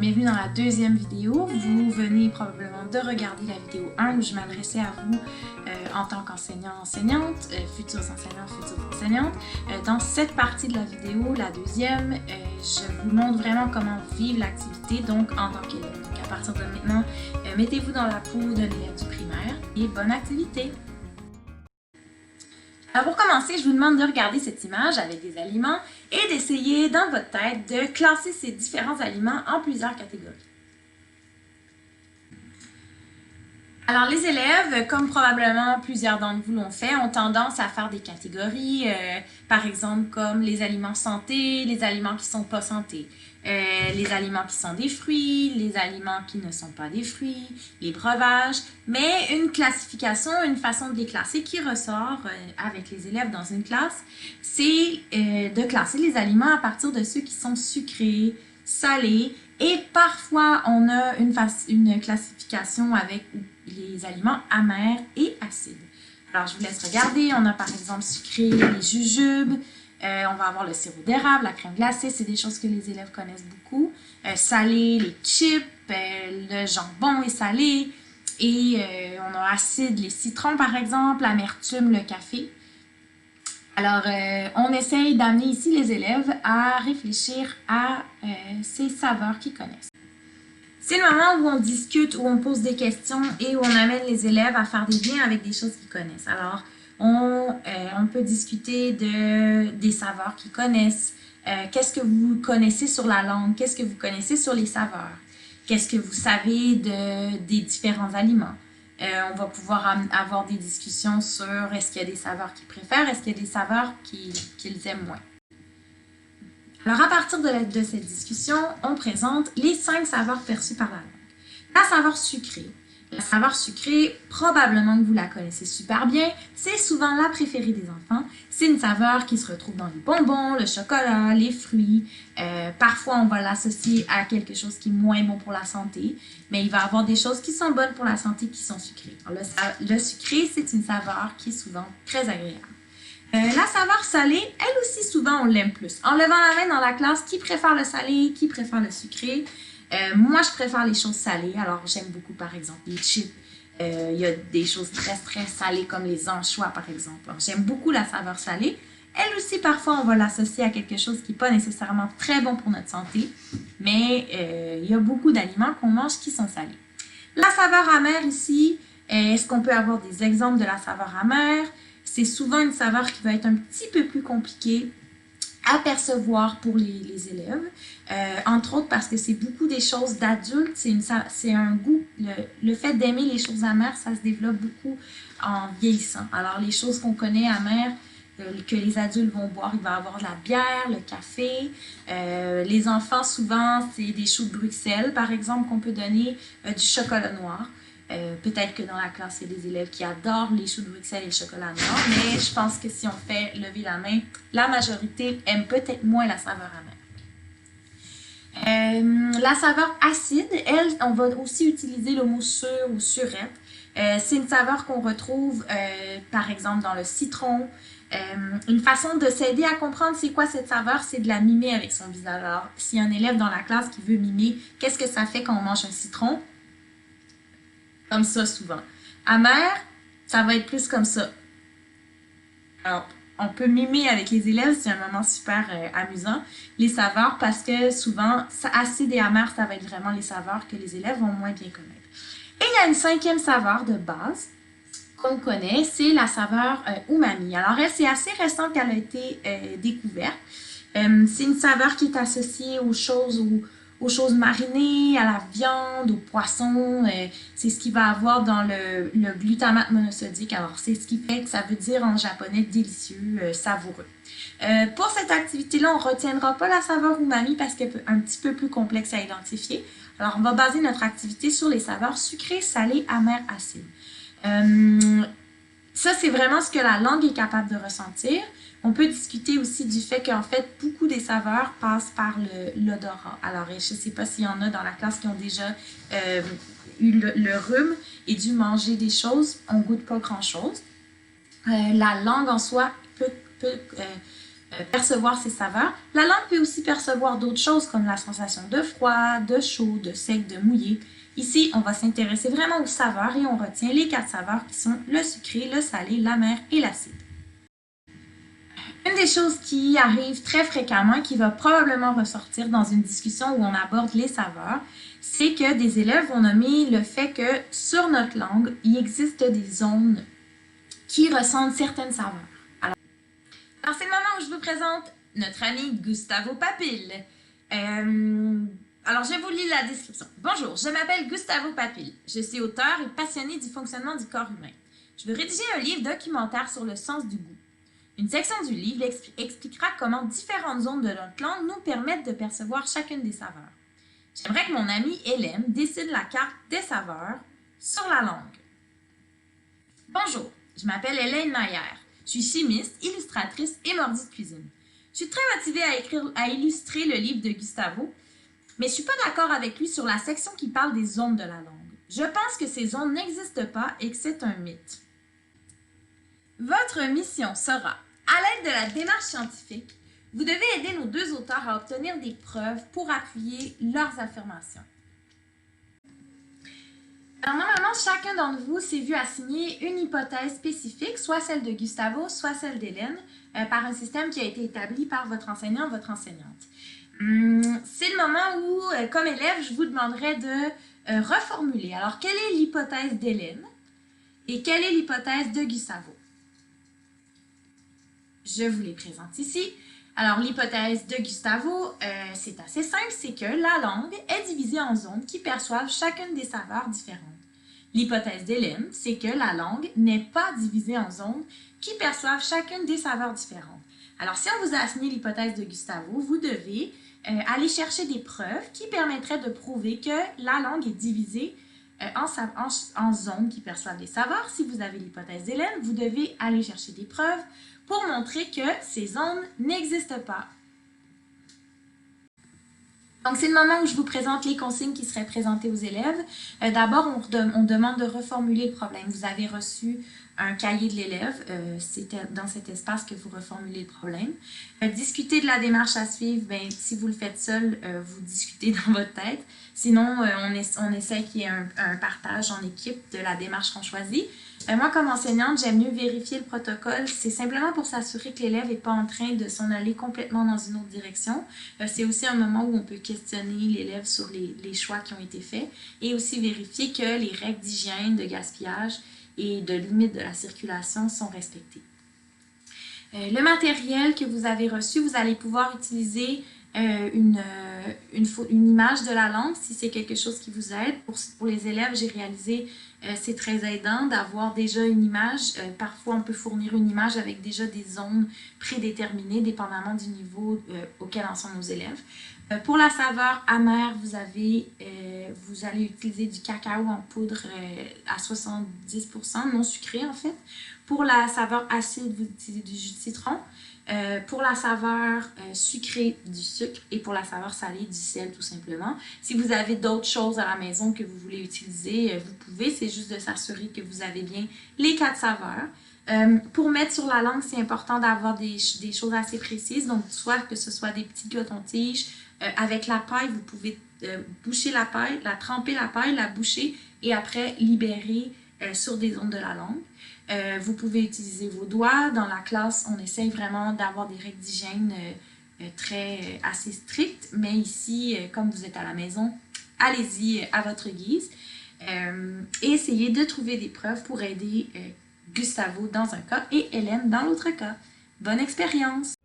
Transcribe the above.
bienvenue dans la deuxième vidéo. Vous venez probablement de regarder la vidéo 1 où je m'adressais à vous en tant qu'enseignant-enseignante, futurs enseignants, futures enseignantes. Dans cette partie de la vidéo, la deuxième, je vous montre vraiment comment vivre l'activité, donc en tant qu'élève. Donc à partir de maintenant, mettez-vous dans la peau de l'élève du primaire et bonne activité! Alors pour commencer, je vous demande de regarder cette image avec des aliments et d'essayer dans votre tête de classer ces différents aliments en plusieurs catégories. Alors les élèves, comme probablement plusieurs d'entre vous l'ont fait, ont tendance à faire des catégories, par exemple comme les aliments santé, les aliments qui ne sont pas santé, les aliments qui sont des fruits, les aliments qui ne sont pas des fruits, les breuvages, mais une classification, une façon de les classer qui ressort avec les élèves dans une classe, c'est de classer les aliments à partir de ceux qui sont sucrés, salés, et parfois on a une classification avec les aliments amers et acides. Alors je vous laisse regarder, on a par exemple sucré, les jujubes, on va avoir le sirop d'érable, la crème glacée, c'est des choses que les élèves connaissent beaucoup. Salé, les chips, le jambon est salé. Et on a acide, les citrons par exemple, l'amertume, le café. Alors, on essaye d'amener ici les élèves à réfléchir à ces saveurs qu'ils connaissent. C'est le moment où on discute, où on pose des questions et où on amène les élèves à faire des liens avec des choses qu'ils connaissent. Alors, on peut discuter des saveurs qu'ils connaissent. Qu'est-ce que vous connaissez sur la langue? Qu'est-ce que vous connaissez sur les saveurs? Qu'est-ce que vous savez des différents aliments? On va pouvoir avoir des discussions sur est-ce qu'il y a des saveurs qu'ils préfèrent, est-ce qu'il y a des saveurs qu'ils aiment moins. Alors, à partir de cette discussion, on présente les 5 saveurs perçues par la langue. La saveur sucrée. La saveur sucrée, probablement que vous la connaissez super bien, c'est souvent la préférée des enfants. C'est une saveur qui se retrouve dans les bonbons, le chocolat, les fruits. Parfois, on va l'associer à quelque chose qui est moins bon pour la santé, mais il va y avoir des choses qui sont bonnes pour la santé qui sont sucrées. Alors, le sucré, c'est une saveur qui est souvent très agréable. La saveur salée, elle aussi, souvent, on l'aime plus. En levant la main dans la classe, qui préfère le salé, qui préfère le sucré? Moi, je préfère les choses salées. Alors, j'aime beaucoup, par exemple, les chips. Il y a des choses très, très salées comme les anchois, par exemple. J'aime beaucoup la saveur salée. Elle aussi, parfois, on va l'associer à quelque chose qui n'est pas nécessairement très bon pour notre santé. Mais il y a beaucoup d'aliments qu'on mange qui sont salés. La saveur amère ici, est-ce qu'on peut avoir des exemples de la saveur amère? C'est souvent une saveur qui va être un petit peu plus compliquée à percevoir pour les élèves, entre autres parce que c'est beaucoup des choses d'adultes, c'est un goût, le fait d'aimer les choses amères, ça se développe beaucoup en vieillissant. Alors les choses qu'on connaît amères, que les adultes vont boire, il va y avoir de la bière, le café, les enfants souvent c'est des choux de Bruxelles par exemple qu'on peut donner, du chocolat noir. Peut-être que dans la classe, il y a des élèves qui adorent les choux de Bruxelles et le chocolat noir, mais je pense que si on fait lever la main, la majorité aime peut-être moins la saveur amère. La saveur acide, elle, on va aussi utiliser le mot sur ou surette. C'est une saveur qu'on retrouve, par exemple, dans le citron. Une façon de s'aider à comprendre c'est quoi cette saveur, c'est de la mimer avec son visage. Alors, s'il y a un élève dans la classe qui veut mimer, qu'est-ce que ça fait quand on mange un citron? Comme ça souvent. Amer, ça va être plus comme ça. Alors, on peut mimer avec les élèves, c'est un moment super amusant, les saveurs, parce que souvent, acide et amer, ça va être vraiment les saveurs que les élèves vont moins bien connaître. Et il y a une 5e saveur de base qu'on connaît, c'est la saveur umami. Alors elle, c'est assez récent qu'elle a été découverte. C'est une saveur qui est associée aux choses marinées, à la viande, aux poissons. C'est ce qu'il va avoir dans le glutamate monosodique. Alors, c'est ce qui fait que ça veut dire en japonais délicieux, savoureux. Pour cette activité-là, on ne retiendra pas la saveur umami parce qu'elle est un petit peu plus complexe à identifier. Alors, on va baser notre activité sur les saveurs sucrées, salées, amères, acides. Ça, c'est vraiment ce que la langue est capable de ressentir. On peut discuter aussi du fait qu'en fait, beaucoup des saveurs passent par l'odorat. Alors, je ne sais pas s'il y en a dans la classe qui ont déjà eu le rhume et dû manger des choses. On ne goûte pas grand-chose. La langue en soi peut percevoir ces saveurs. La langue peut aussi percevoir d'autres choses comme la sensation de froid, de chaud, de sec, de mouillé. Ici, on va s'intéresser vraiment aux saveurs et on retient les 4 saveurs qui sont le sucré, le salé, l'amer et l'acide. Une des choses qui arrive très fréquemment, qui va probablement ressortir dans une discussion où on aborde les saveurs, c'est que des élèves vont nommer le fait que sur notre langue, il existe des zones qui ressentent certaines saveurs. Alors c'est le moment où je vous présente notre ami Gustavo Papil. Alors, je vous lis la description. Bonjour, je m'appelle Gustavo Papil. Je suis auteur et passionné du fonctionnement du corps humain. Je veux rédiger un livre documentaire sur le sens du goût. Une section du livre expliquera comment différentes zones de notre langue nous permettent de percevoir chacune des saveurs. J'aimerais que mon amie Hélène dessine la carte des saveurs sur la langue. Bonjour, je m'appelle Hélène Nayer. Je suis chimiste, illustratrice et mordue de cuisine. Je suis très motivée à illustrer le livre de Gustavo, mais je ne suis pas d'accord avec lui sur la section qui parle des zones de la langue. Je pense que ces zones n'existent pas et que c'est un mythe. Votre mission sera, à l'aide de la démarche scientifique, vous devez aider nos 2 auteurs à obtenir des preuves pour appuyer leurs affirmations. Alors, normalement, chacun d'entre vous s'est vu assigner une hypothèse spécifique, soit celle de Gustavo, soit celle d'Hélène, par un système qui a été établi par votre enseignant ou votre enseignante. C'est le moment où, comme élève, je vous demanderai de reformuler. Alors, quelle est l'hypothèse d'Hélène et quelle est l'hypothèse de Gustavo? Je vous les présente ici. Alors, l'hypothèse de Gustavo, c'est assez simple, c'est que la langue est divisée en zones qui perçoivent chacune des saveurs différentes. L'hypothèse d'Hélène, c'est que la langue n'est pas divisée en zones qui perçoivent chacune des saveurs différentes. Alors, si on vous a assigné l'hypothèse de Gustavo, vous devez aller chercher des preuves qui permettraient de prouver que la langue est divisée en zones qui perçoivent les saveurs. Si vous avez l'hypothèse d'Hélène, vous devez aller chercher des preuves pour montrer que ces zones n'existent pas. Donc, c'est le moment où je vous présente les consignes qui seraient présentées aux élèves. D'abord, on demande de reformuler le problème. Vous avez reçu un cahier de l'élève. C'est dans cet espace que vous reformulez le problème. Discuter de la démarche à suivre. Bien, si vous le faites seul, vous discutez dans votre tête. Sinon, on essaie qu'il y ait un partage en équipe de la démarche qu'on choisit. Moi, comme enseignante, j'aime mieux vérifier le protocole. C'est simplement pour s'assurer que l'élève n'est pas en train de s'en aller complètement dans une autre direction. C'est aussi un moment où on peut questionner l'élève sur les choix qui ont été faits et aussi vérifier que les règles d'hygiène, de gaspillage et de limite de la circulation sont respectées. Le matériel que vous avez reçu, vous allez pouvoir utiliser une image de la langue si c'est quelque chose qui vous aide. Pour les élèves, j'ai réalisé c'est très aidant d'avoir déjà une image. Parfois, on peut fournir une image avec déjà des zones prédéterminées, dépendamment du niveau auquel en sont nos élèves. Pour la saveur amère, vous allez utiliser du cacao en poudre à 70%, non sucré en fait. Pour la saveur acide, vous utilisez du jus de citron. Pour la saveur sucrée, du sucre, et pour la saveur salée, du sel tout simplement. Si vous avez d'autres choses à la maison que vous voulez utiliser, vous pouvez. C'est juste de s'assurer que vous avez bien les 4 saveurs. Pour mettre sur la langue, c'est important d'avoir des choses assez précises. Donc, soit que ce soit des petits cotons-tiges. Avec la paille, vous pouvez boucher la paille, tremper la paille, la boucher et après libérer sur des zones de la langue. Vous pouvez utiliser vos doigts. Dans la classe, on essaye vraiment d'avoir des règles d'hygiène assez strictes. Mais ici, comme vous êtes à la maison, allez-y à votre guise. Et essayez de trouver des preuves pour aider Gustavo dans un cas et Hélène dans l'autre cas. Bonne expérience!